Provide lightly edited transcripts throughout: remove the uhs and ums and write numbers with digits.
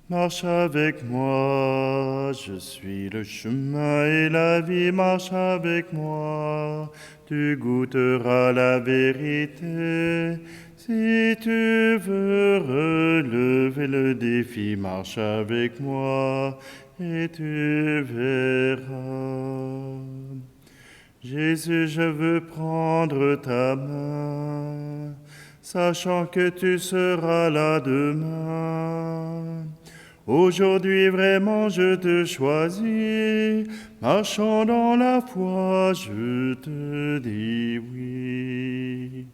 Marche avec moi, je suis le chemin et la vie, marche avec moi, tu goûteras la vérité. Si tu veux relever le défi, marche avec moi et tu verras. Jésus, je veux prendre ta main, sachant que tu seras là demain. Aujourd'hui vraiment je te choisis, marchons dans la foi, je te dis oui.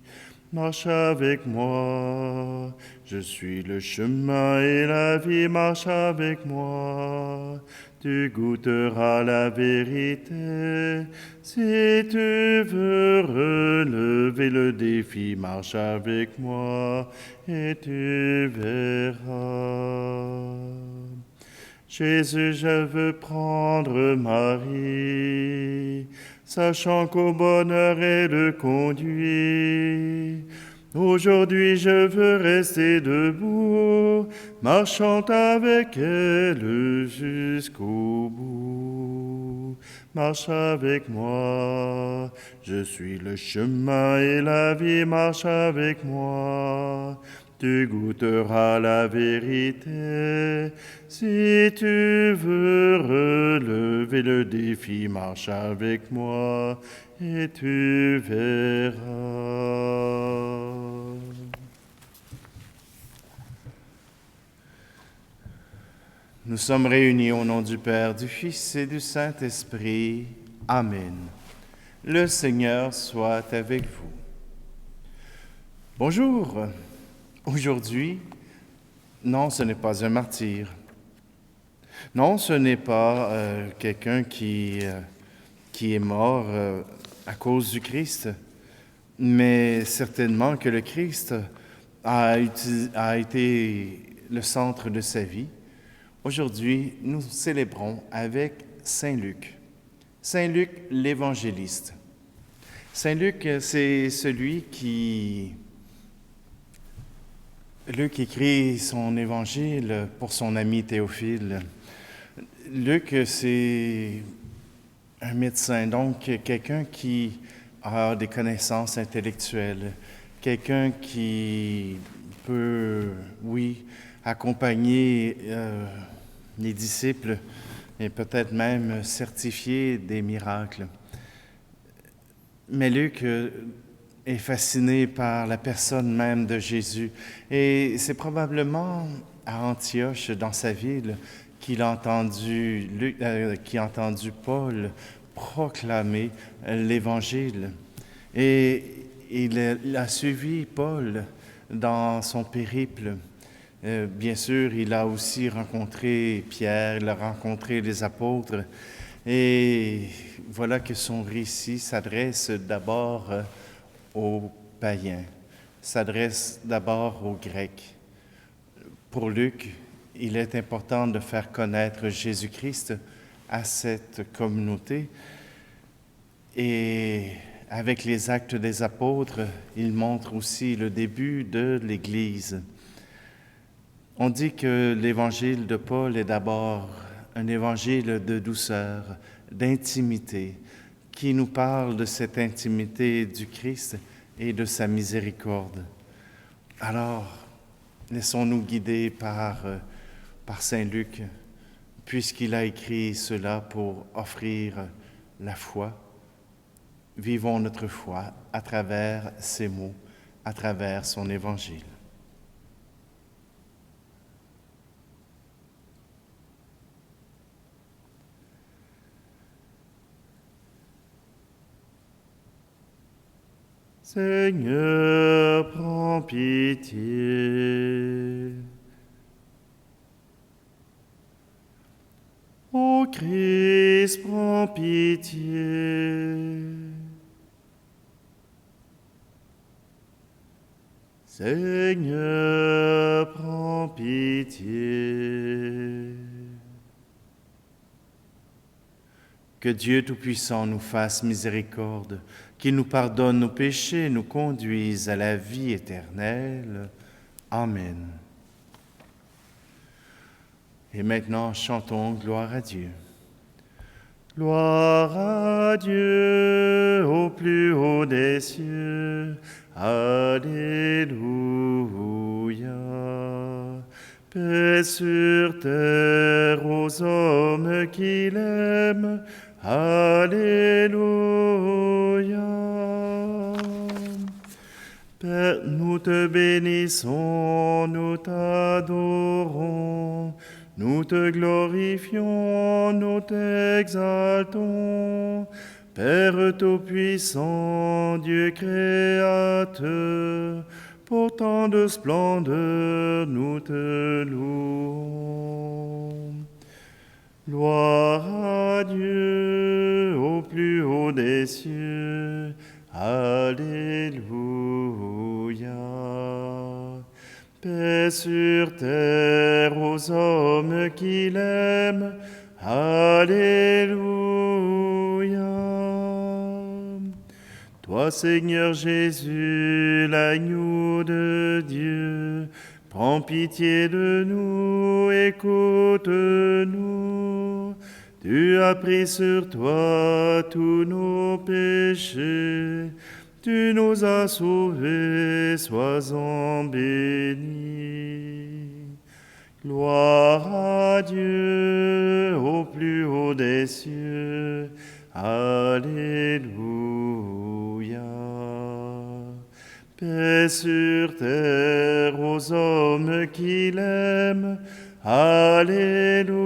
Marche avec moi, je suis le chemin et la vie, marche avec moi. Tu goûteras la vérité. Si tu veux relever le défi, marche avec moi et tu verras. Jésus, je veux prendre Marie, sachant qu'au bonheur elle conduit. Aujourd'hui, je veux rester debout, marchant avec elle jusqu'au bout. Marche avec moi, je suis le chemin et la vie, marche avec moi. Tu goûteras la vérité. Si tu veux relever le défi, marche avec moi et tu verras. Nous sommes réunis au nom du Père, du Fils et du Saint-Esprit. Amen. Le Seigneur soit avec vous. Bonjour. Aujourd'hui, non, ce n'est pas un martyr. Non, ce n'est pas quelqu'un qui est mort à cause du Christ, mais certainement que le Christ a été le centre de sa vie. Aujourd'hui, nous célébrons avec Saint Luc. Saint Luc l'évangéliste. Saint Luc, c'est celui qui... Luc écrit son évangile pour son ami Théophile. Luc, c'est un médecin, donc quelqu'un qui a des connaissances intellectuelles, quelqu'un qui peut, oui, accompagner les disciples et peut-être même certifier des miracles. Mais Luc est fasciné par la personne même de Jésus. Et c'est probablement à Antioche, dans sa ville, qu'il a entendu Paul proclamer l'Évangile. Et il a suivi Paul dans son périple. Bien sûr, il a aussi rencontré Pierre, il a rencontré les apôtres. Et voilà que son récit s'adresse d'abord aux païens, s'adresse d'abord aux Grecs. Pour Luc, il est important de faire connaître Jésus-Christ à cette communauté. Et avec les actes des apôtres, il montre aussi le début de l'Église. On dit que l'évangile de Paul est d'abord un évangile de douceur, d'intimité, qui nous parle de cette intimité du Christ et de sa miséricorde. Alors, laissons-nous guider par Saint Luc, puisqu'il a écrit cela pour offrir la foi. Vivons notre foi à travers ses mots, à travers son évangile. Seigneur, prends pitié. Ô Christ, prends pitié. Seigneur, prends pitié. Que Dieu Tout-Puissant nous fasse miséricorde, qu'il nous pardonne nos péchés, nous conduise à la vie éternelle. Amen. Et maintenant, chantons gloire à Dieu. Gloire à Dieu au plus haut des cieux. Alléluia. Paix sur terre aux hommes qui l'aiment. Alléluia. Père, nous te bénissons, nous t'adorons, nous te glorifions, nous t'exaltons. Père Tout-Puissant, Dieu Créateur, pour tant de splendeur, nous te louons. Gloire à Dieu au plus haut des cieux. Alléluia. Paix sur terre aux hommes qui l'aiment. Alléluia. Toi, Seigneur Jésus, l'agneau de Dieu, prends pitié de nous, écoute-nous. Tu as pris sur toi tous nos péchés, tu nous as sauvés, sois-en béni. Gloire à Dieu au plus haut des cieux. Alléluia. Paix sur terre aux hommes qui l'aiment. Alléluia.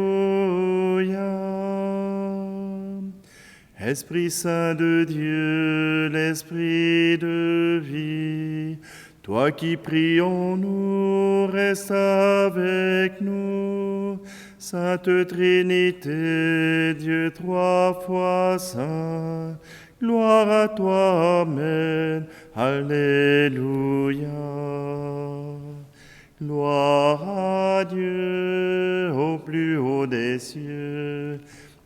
Esprit Saint de Dieu, l'Esprit de vie, toi qui pries en nous, reste avec nous. Sainte Trinité, Dieu trois fois saint, gloire à toi, Amen. Alléluia. Gloire à Dieu au plus haut des cieux.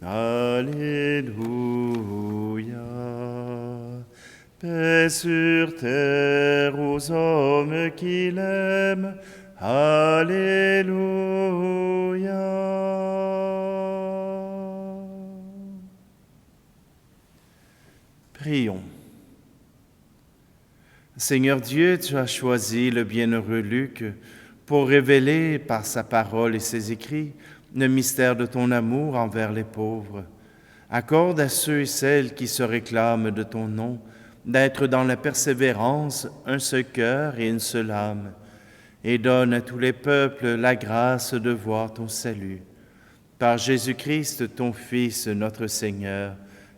Alléluia. Paix sur terre aux hommes qui l'aiment. Alléluia. Prions. Seigneur Dieu, tu as choisi le bienheureux Luc pour révéler par sa parole et ses écrits le mystère de ton amour envers les pauvres. Accorde à ceux et celles qui se réclament de ton nom d'être dans la persévérance un seul cœur et une seule âme, et donne à tous les peuples la grâce de voir ton salut. Par Jésus-Christ, ton Fils, notre Seigneur,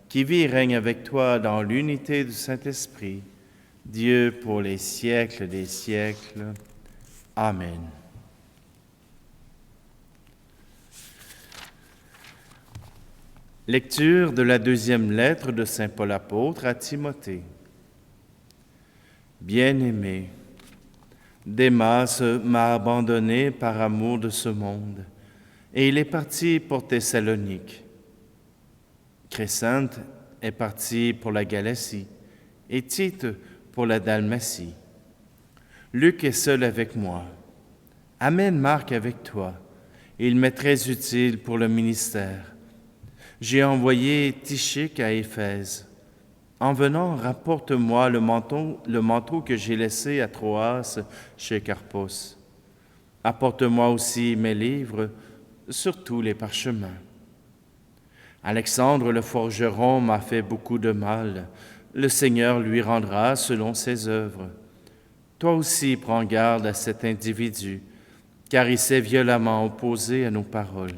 qui vit et règne avec toi dans l'unité du Saint-Esprit, Dieu pour les siècles des siècles. Amen. Lecture de la deuxième lettre de Saint Paul apôtre à Timothée. Bien-aimé, Démas m'a abandonné par amour de ce monde, et il est parti pour Thessalonique. Crescente est parti pour la Galatie, et Tite pour la Dalmatie. Luc est seul avec moi. Amène Marc avec toi. Il m'est très utile pour le ministère. J'ai envoyé Tychik à Éphèse. En venant, rapporte-moi le manteau que j'ai laissé à Troas chez Carpos. Apporte-moi aussi mes livres, surtout les parchemins. Alexandre le forgeron m'a fait beaucoup de mal. Le Seigneur lui rendra selon ses œuvres. Toi aussi prends garde à cet individu, car il s'est violemment opposé à nos paroles.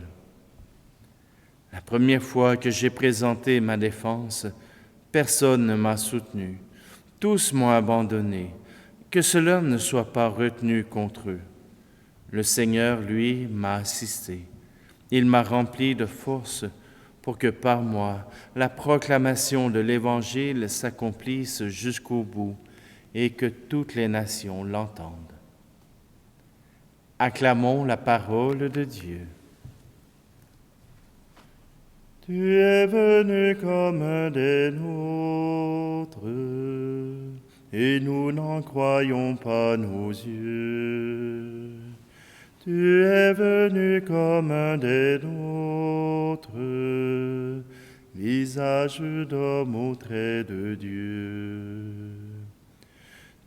La première fois que j'ai présenté ma défense, personne ne m'a soutenu. Tous m'ont abandonné. Que cela ne soit pas retenu contre eux. Le Seigneur, lui, m'a assisté. Il m'a rempli de force pour que par moi, la proclamation de l'Évangile s'accomplisse jusqu'au bout et que toutes les nations l'entendent. Acclamons la parole de Dieu. Tu es venu comme un des nôtres, et nous n'en croyons pas nos yeux. Tu es venu comme un des nôtres, visage d'homme au trait de Dieu.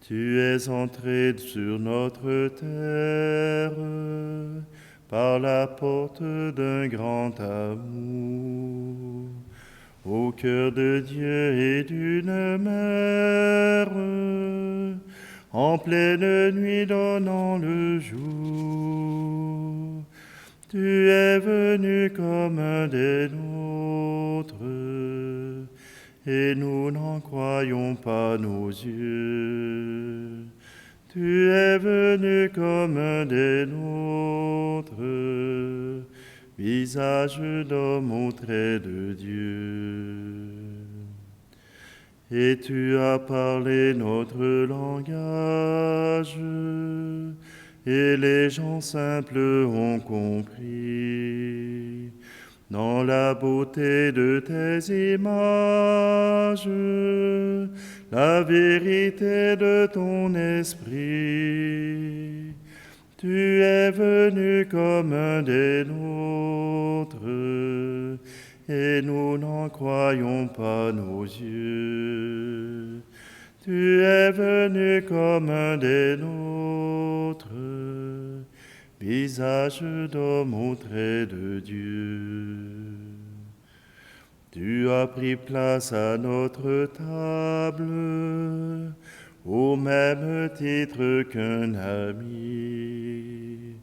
Tu es entré sur notre terre par la porte d'un grand amour, au cœur de Dieu et d'une mère, en pleine nuit donnant le jour. Tu es venu comme un des nôtres, et nous n'en croyons pas nos yeux. Tu es venu comme un des nôtres, visage d'homme au trait de Dieu. Et tu as parlé notre langage, et les gens simples ont compris. Dans la beauté de tes images, la vérité de ton esprit. Tu es venu comme un des nôtres, et nous n'en croyons pas nos yeux. Tu es venu comme un des nôtres, visage d'homme au trait de Dieu. Tu as pris place à notre table, au même titre qu'un ami.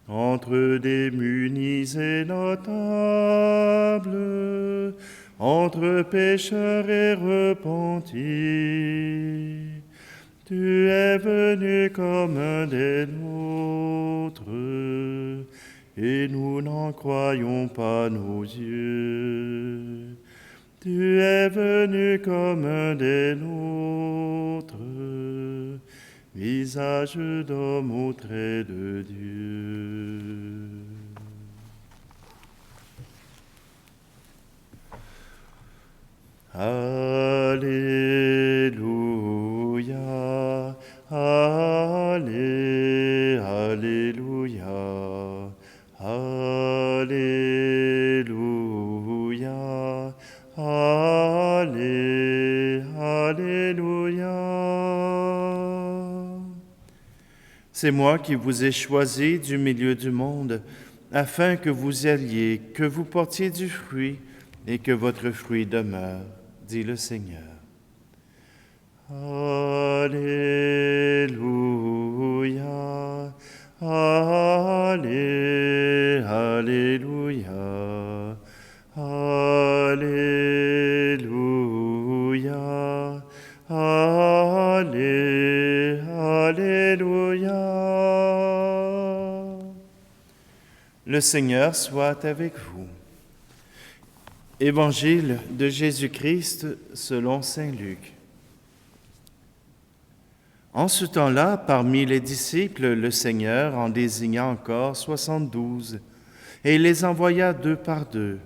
Entre démunis et notables, entre pécheurs et repentis, tu es venu comme un des nôtres, et nous n'en croyons pas nos yeux. Tu es venu comme un des nôtres, visage d'homme au trait de Dieu. Alléluia, Alléluia, Alléluia, Alléluia. C'est moi qui vous ai choisi du milieu du monde, afin que vous alliez, que vous portiez du fruit, et que votre fruit demeure, dit le Seigneur. Alléluia, Alléluia, Alléluia, Alléluia. Le Seigneur soit avec vous. Évangile de Jésus-Christ selon saint Luc. En ce temps-là, parmi les disciples, le Seigneur en désigna encore 72, et il les envoya 2 par 2,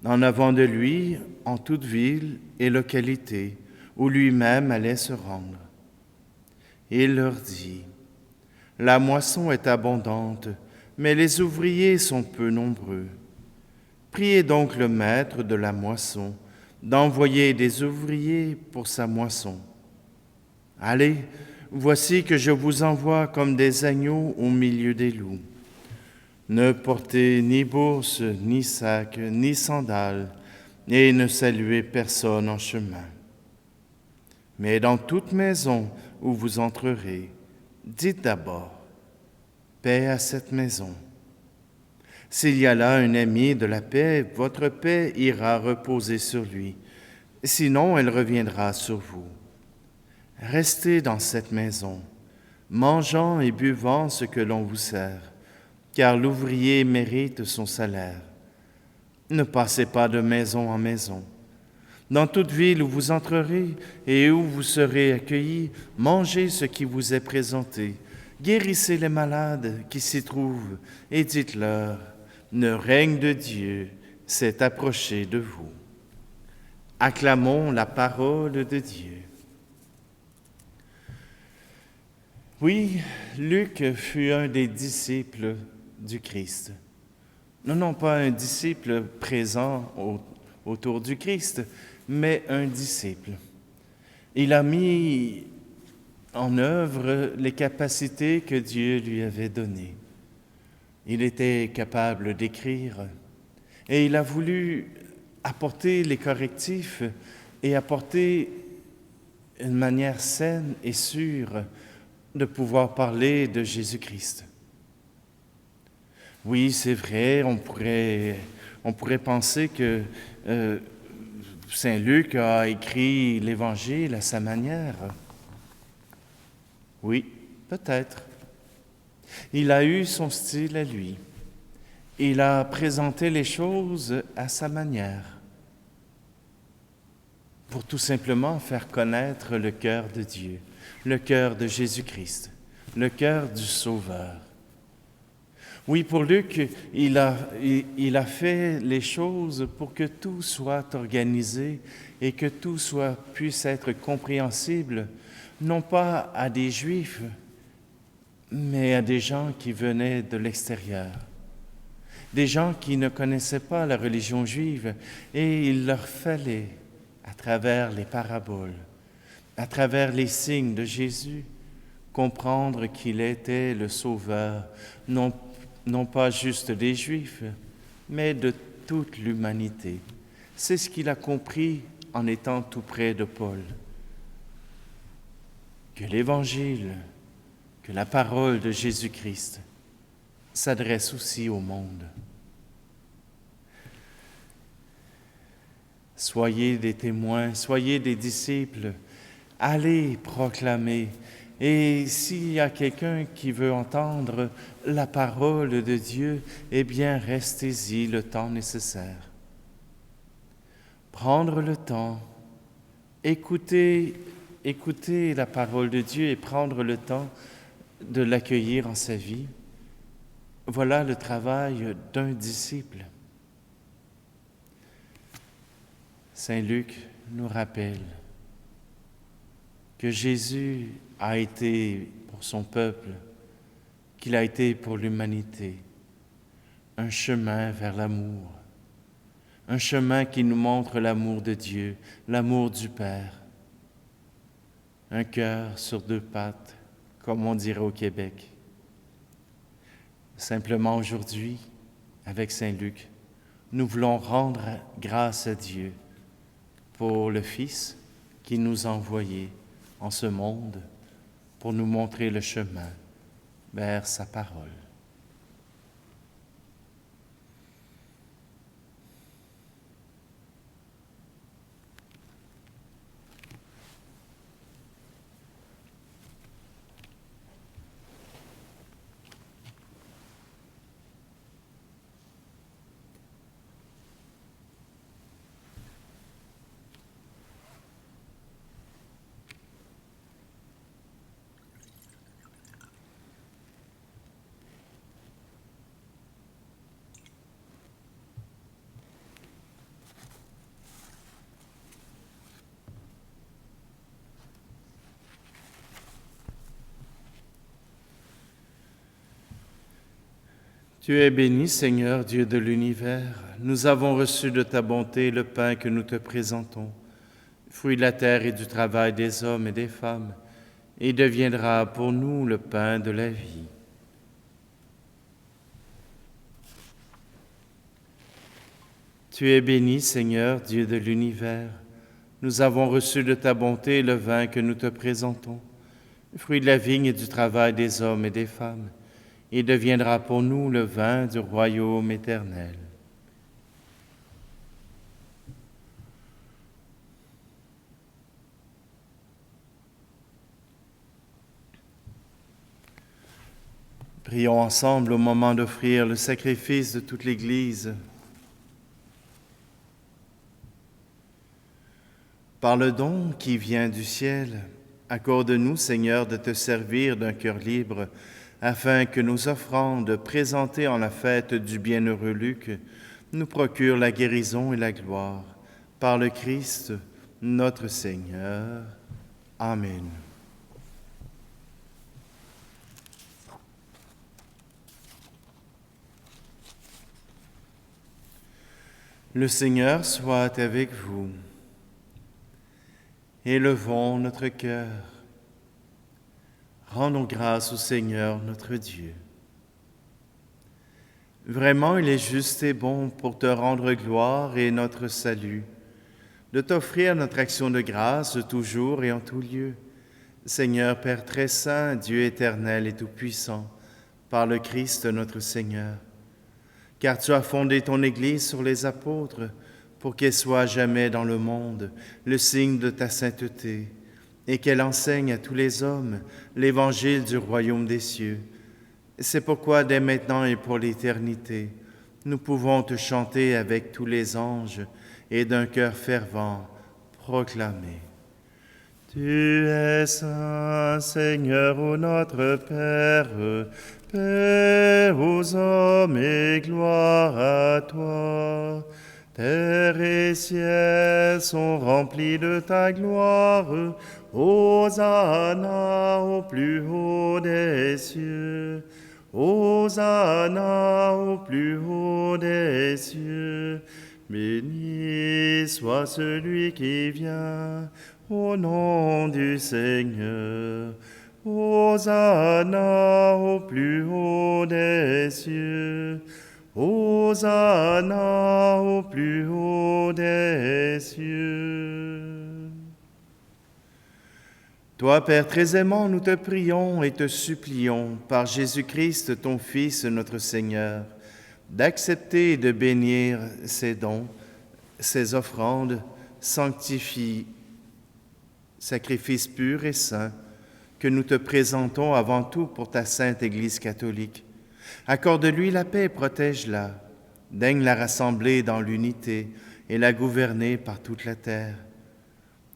en avant de lui, en toute ville et localité, où lui-même allait se rendre. Et il leur dit, « La moisson est abondante, mais les ouvriers sont peu nombreux. Priez donc le maître de la moisson d'envoyer des ouvriers pour sa moisson. Allez, voici que je vous envoie comme des agneaux au milieu des loups. Ne portez ni bourse, ni sac, ni sandales, et ne saluez personne en chemin. Mais dans toute maison où vous entrerez, dites d'abord, paix à cette maison. S'il y a là un ami de la paix, votre paix ira reposer sur lui. Sinon, elle reviendra sur vous. Restez dans cette maison, mangeant et buvant ce que l'on vous sert, car l'ouvrier mérite son salaire. Ne passez pas de maison en maison. Dans toute ville où vous entrerez et où vous serez accueillis, mangez ce qui vous est présenté. Guérissez les malades qui s'y trouvent et dites-leur, le règne de Dieu s'est approché de vous. Acclamons la parole de Dieu. Oui, Luc fut un des disciples du Christ. Non pas un disciple présent autour du Christ, mais un disciple. Il a mis en œuvre les capacités que Dieu lui avait données. Il était capable d'écrire et il a voulu apporter les correctifs et apporter une manière saine et sûre de pouvoir parler de Jésus-Christ. Oui, c'est vrai, on pourrait penser que Saint Luc a écrit l'Évangile à sa manière. Oui, peut-être. Il a eu son style à lui. Il a présenté les choses à sa manière pour tout simplement faire connaître le cœur de Dieu, le cœur de Jésus-Christ, le cœur du Sauveur. Oui, pour Luc, il a fait les choses pour que tout soit organisé et que tout puisse être compréhensible, non pas à des Juifs, mais à des gens qui venaient de l'extérieur, des gens qui ne connaissaient pas la religion juive, et il leur fallait, à travers les paraboles, à travers les signes de Jésus, comprendre qu'il était le Sauveur, non pas juste des Juifs, mais de toute l'humanité. C'est ce qu'il a compris en étant tout près de Paul, que l'Évangile, que la parole de Jésus-Christ s'adresse aussi au monde. Soyez des témoins, soyez des disciples, allez proclamer. Et s'il y a quelqu'un qui veut entendre la parole de Dieu, eh bien, restez-y le temps nécessaire. Prendre le temps, écouter la parole de Dieu et prendre le temps de l'accueillir en sa vie, voilà le travail d'un disciple. Saint Luc nous rappelle que Jésus a été pour son peuple, qu'il a été pour l'humanité, un chemin vers l'amour, un chemin qui nous montre l'amour de Dieu, l'amour du Père, un cœur sur deux pattes, comme on dirait au Québec. Simplement aujourd'hui, avec Saint Luc, nous voulons rendre grâce à Dieu pour le Fils qui nous a envoyés en ce monde pour nous montrer le chemin vers sa parole. Tu es béni, Seigneur, Dieu de l'univers. Nous avons reçu de ta bonté le pain que nous te présentons, fruit de la terre et du travail des hommes et des femmes, et deviendra pour nous le pain de la vie. Tu es béni, Seigneur, Dieu de l'univers. Nous avons reçu de ta bonté le vin que nous te présentons, fruit de la vigne et du travail des hommes et des femmes, et deviendra pour nous le vin du royaume éternel. Prions ensemble au moment d'offrir le sacrifice de toute l'Église. Par le don qui vient du ciel, accorde-nous, Seigneur, de te servir d'un cœur libre, afin que nos offrandes présentées en la fête du bienheureux Luc nous procurent la guérison et la gloire. Par le Christ, notre Seigneur. Amen. Le Seigneur soit avec vous. Élevons notre cœur. Rendons grâce au Seigneur notre Dieu. Vraiment, il est juste et bon pour te rendre gloire et notre salut, de t'offrir notre action de grâce toujours et en tout lieu. Seigneur Père très saint, Dieu éternel et tout-puissant, par le Christ notre Seigneur. Car tu as fondé ton Église sur les apôtres, pour qu'elle soit jamais dans le monde le signe de ta sainteté, et qu'elle enseigne à tous les hommes l'évangile du royaume des cieux. C'est pourquoi dès maintenant et pour l'éternité, nous pouvons te chanter avec tous les anges et d'un cœur fervent proclamer. Tu es saint, Seigneur, ô notre Père, paix aux hommes et gloire à toi. Terre et ciel sont remplis de ta gloire. Hosanna au plus haut des cieux. Hosanna au plus haut des cieux. Béni soit celui qui vient au nom du Seigneur. Hosanna au plus haut des cieux. Hosanna au plus haut des cieux. Toi, Père très aimant, nous te prions et te supplions, par Jésus-Christ, ton Fils, notre Seigneur, d'accepter et de bénir ces dons, ces offrandes, sanctifie, sacrifice pur et saint, que nous te présentons avant tout pour ta sainte Église catholique. Accorde-lui la paix et protège-la. Daigne la rassembler dans l'unité et la gouverner par toute la terre.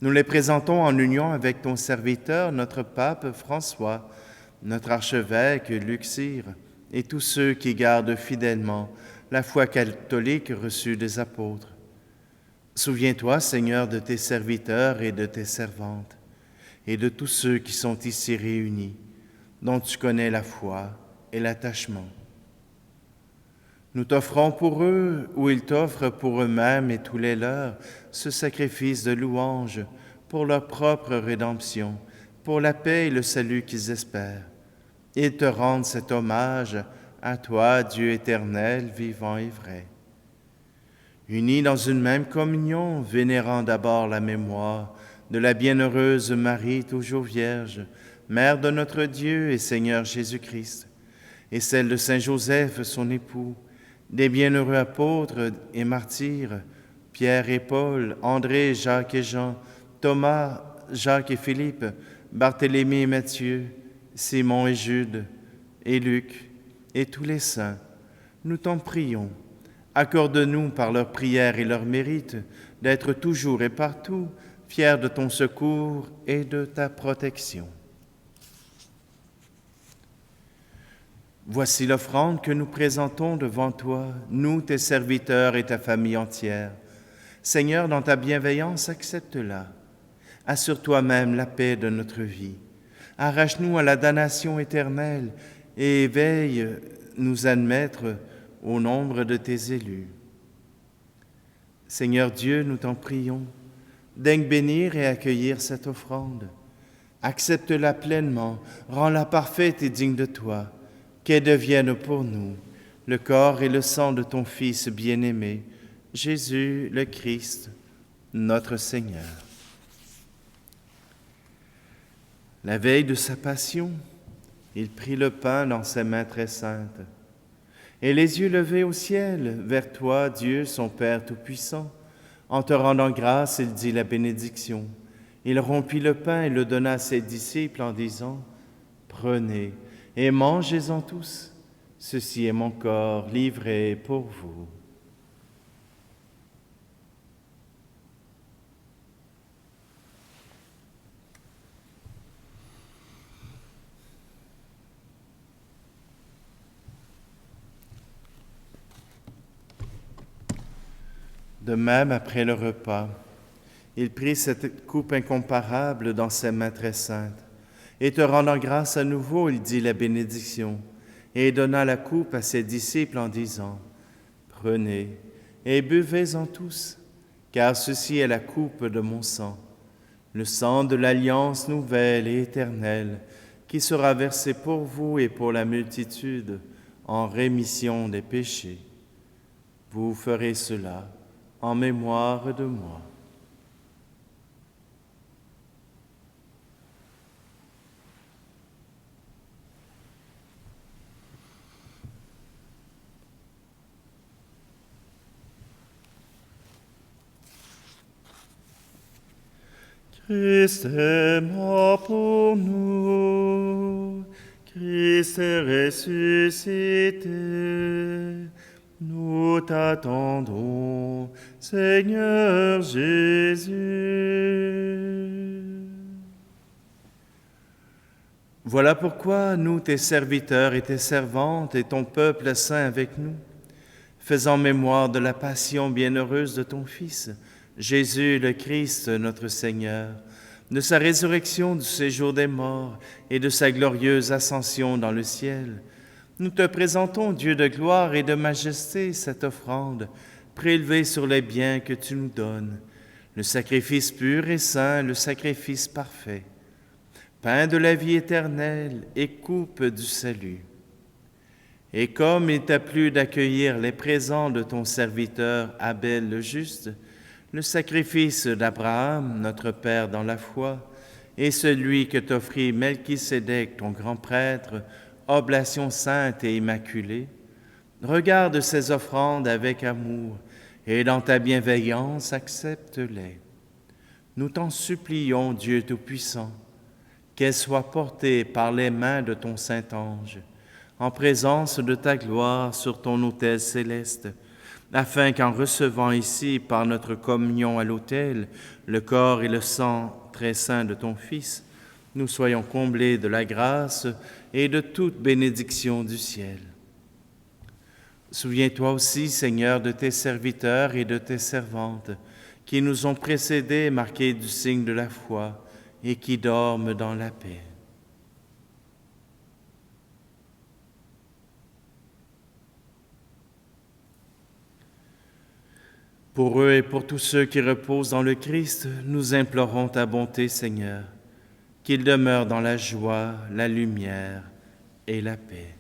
Nous les présentons en union avec ton serviteur, notre pape François, notre archevêque Luxire, et tous ceux qui gardent fidèlement la foi catholique reçue des apôtres. Souviens-toi, Seigneur, de tes serviteurs et de tes servantes, et de tous ceux qui sont ici réunis, dont tu connais la foi et l'attachement. Nous t'offrons pour eux, ou ils t'offrent pour eux-mêmes et tous les leurs, ce sacrifice de louange pour leur propre rédemption, pour la paix et le salut qu'ils espèrent. Ils te rendent cet hommage à toi, Dieu éternel, vivant et vrai. Unis dans une même communion, vénérant d'abord la mémoire de la bienheureuse Marie, toujours vierge, Mère de notre Dieu et Seigneur Jésus-Christ, et celle de Saint Joseph, son époux, des bienheureux apôtres et martyrs, Pierre et Paul, André, Jacques et Jean, Thomas, Jacques et Philippe, Barthélemy et Matthieu, Simon et Jude, et Luc, et tous les saints, nous t'en prions. Accorde-nous par leurs prières et leurs mérites d'être toujours et partout fiers de ton secours et de ta protection. Voici l'offrande que nous présentons devant toi, nous, tes serviteurs et ta famille entière. Seigneur, dans ta bienveillance, accepte-la. Assure toi-même la paix de notre vie. Arrache-nous à la damnation éternelle et veille nous admettre au nombre de tes élus. Seigneur Dieu, nous t'en prions, daigne bénir et accueillir cette offrande. Accepte-la pleinement, rends-la parfaite et digne de toi, qu'elle devienne pour nous le corps et le sang de ton Fils bien-aimé, Jésus le Christ, notre Seigneur. La veille de sa passion, il prit le pain dans ses mains très saintes, et les yeux levés au ciel, vers toi, Dieu, son Père Tout-Puissant, en te rendant grâce, il dit la bénédiction. Il rompit le pain et le donna à ses disciples en disant, « Prenez et mangez-en tous, ceci est mon corps livré pour vous. » De même, après le repas, il prit cette coupe incomparable dans ses mains très saintes, et te rendant grâce à nouveau, il dit la bénédiction, et donna la coupe à ses disciples en disant, « Prenez et buvez-en tous, car ceci est la coupe de mon sang, le sang de l'alliance nouvelle et éternelle, qui sera versé pour vous et pour la multitude en rémission des péchés. Vous ferez cela en mémoire de moi. Christ est mort pour nous, Christ est ressuscité. Nous t'attendons, Seigneur Jésus. Voilà pourquoi nous, tes serviteurs et tes servantes, et ton peuple saint avec nous, faisant mémoire de la passion bienheureuse de ton Fils, Jésus le Christ, notre Seigneur, de sa résurrection du séjour des morts et de sa glorieuse ascension dans le ciel, nous te présentons, Dieu de gloire et de majesté, cette offrande prélevée sur les biens que tu nous donnes, le sacrifice pur et saint, le sacrifice parfait, pain de la vie éternelle et coupe du salut. Et comme il t'a plu d'accueillir les présents de ton serviteur Abel le juste, le sacrifice d'Abraham, notre Père dans la foi, et celui que t'offrit Melchisédek, ton grand prêtre, oblation sainte et immaculée, regarde ces offrandes avec amour et dans ta bienveillance accepte-les. Nous t'en supplions, Dieu Tout-Puissant, qu'elles soient portées par les mains de ton Saint-Ange, en présence de ta gloire sur ton autel céleste, afin qu'en recevant ici, par notre communion à l'autel, le corps et le sang très saints de ton Fils, nous soyons comblés de la grâce et de toute bénédiction du ciel. Souviens-toi aussi, Seigneur, de tes serviteurs et de tes servantes, qui nous ont précédés, marqués du signe de la foi, et qui dorment dans la paix. Pour eux et pour tous ceux qui reposent dans le Christ, nous implorons ta bonté, Seigneur, qu'ils demeurent dans la joie, la lumière et la paix.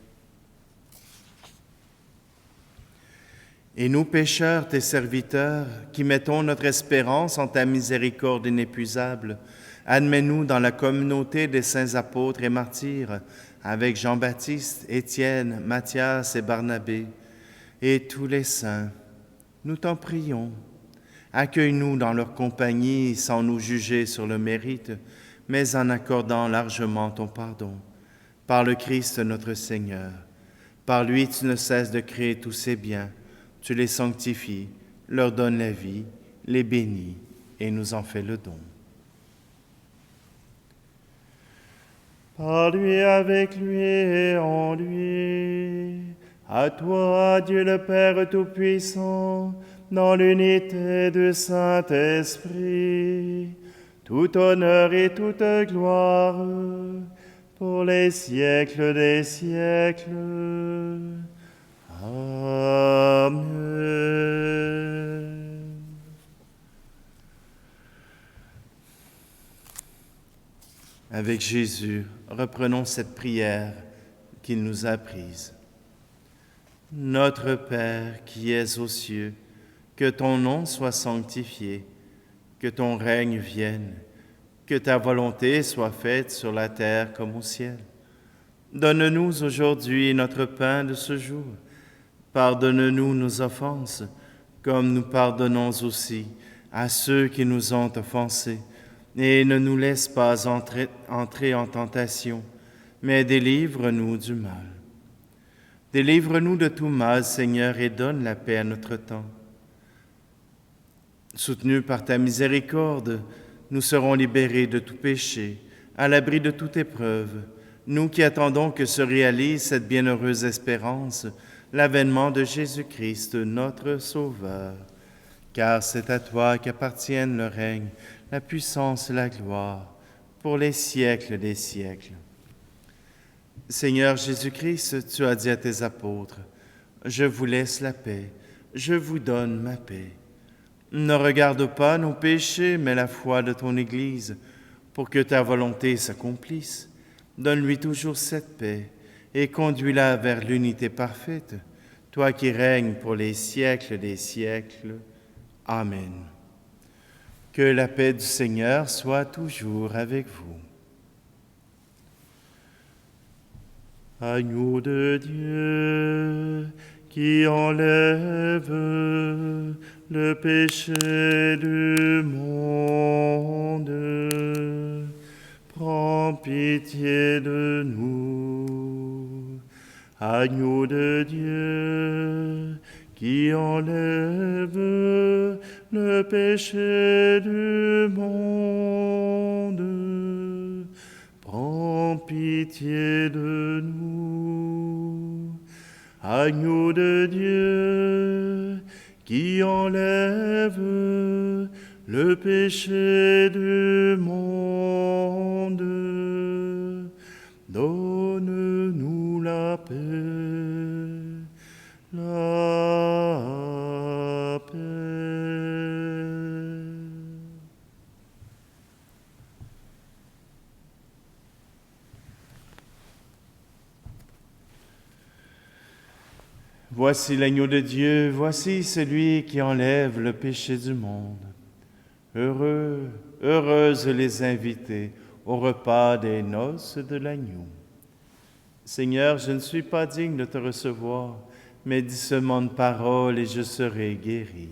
Et nous, pécheurs, tes serviteurs, qui mettons notre espérance en ta miséricorde inépuisable, admets-nous dans la communauté des saints apôtres et martyrs, avec Jean-Baptiste, Étienne, Matthias et Barnabé, et tous les saints. Nous t'en prions. Accueille-nous dans leur compagnie sans nous juger sur le mérite, mais en accordant largement ton pardon. Par le Christ notre Seigneur. Par lui, tu ne cesses de créer tous ces biens. Tu les sanctifies, leur donnes la vie, les bénis et nous en fais le don. Par lui, avec lui et en lui, à toi, Dieu le Père Tout-Puissant, dans l'unité du Saint-Esprit, tout honneur et toute gloire, pour les siècles des siècles. Amen. Avec Jésus, reprenons cette prière qu'il nous a apprise. Notre Père qui es aux cieux, que ton nom soit sanctifié, que ton règne vienne, que ta volonté soit faite sur la terre comme au ciel. Donne-nous aujourd'hui notre pain de ce jour. Pardonne-nous nos offenses, comme nous pardonnons aussi à ceux qui nous ont offensés. Et ne nous laisse pas entrer en tentation, mais délivre-nous du mal. Délivre-nous de tout mal, Seigneur, et donne la paix à notre temps. Soutenus par ta miséricorde, nous serons libérés de tout péché, à l'abri de toute épreuve, nous qui attendons que se réalise cette bienheureuse espérance, l'avènement de Jésus-Christ, notre Sauveur. Car c'est à toi qu'appartiennent le règne, la puissance et la gloire, pour les siècles des siècles. Seigneur Jésus-Christ, tu as dit à tes apôtres, « Je vous laisse la paix, je vous donne ma paix. Ne regarde pas nos péchés, mais la foi de ton Église, pour que ta volonté s'accomplisse. Donne-lui toujours cette paix et conduis-la vers l'unité parfaite, toi qui règnes pour les siècles des siècles. Amen. Que la paix du Seigneur soit toujours avec vous. Agneau de Dieu, qui enlève le péché du monde, prends pitié de nous. Agneau de Dieu, qui enlève le péché du monde, prends pitié de nous. Agneau de Dieu, qui enlève le péché du monde, donne-nous la paix, la paix. Voici l'agneau de Dieu, voici celui qui enlève le péché du monde. Heureux, heureuses les invités au repas des noces de l'agneau. Seigneur, je ne suis pas digne de te recevoir, mais dis seulement une parole et je serai guéri.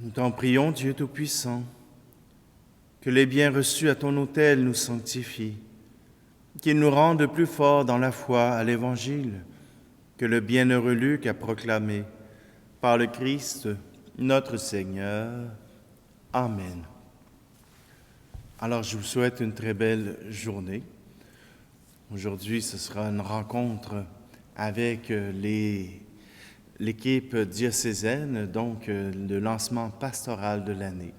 Nous t'en prions, Dieu Tout-Puissant, que les biens reçus à ton autel nous sanctifient, qu'ils nous rendent plus forts dans la foi à l'Évangile, que le bienheureux Luc a proclamé, par le Christ, notre Seigneur. Amen. Alors, je vous souhaite une très belle journée. Aujourd'hui, ce sera une rencontre avec l'équipe diocésaine, donc le lancement pastoral de l'année.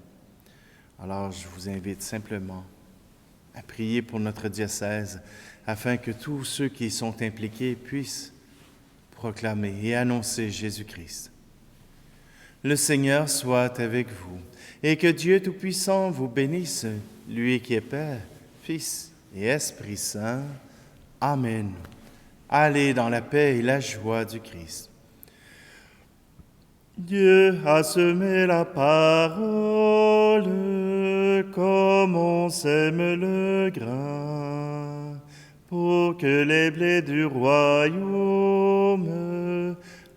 Alors, je vous invite simplement à prier pour notre diocèse afin que tous ceux qui y sont impliqués puissent proclamer et annoncer Jésus-Christ. Le Seigneur soit avec vous et que Dieu Tout-Puissant vous bénisse, lui qui est Père, Fils et Esprit Saint. Amen. Allez dans la paix et la joie du Christ. Dieu a semé la parole comme on sème le grain, pour que les blés du royaume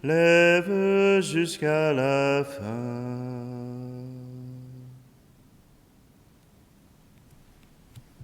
lèvent jusqu'à la fin.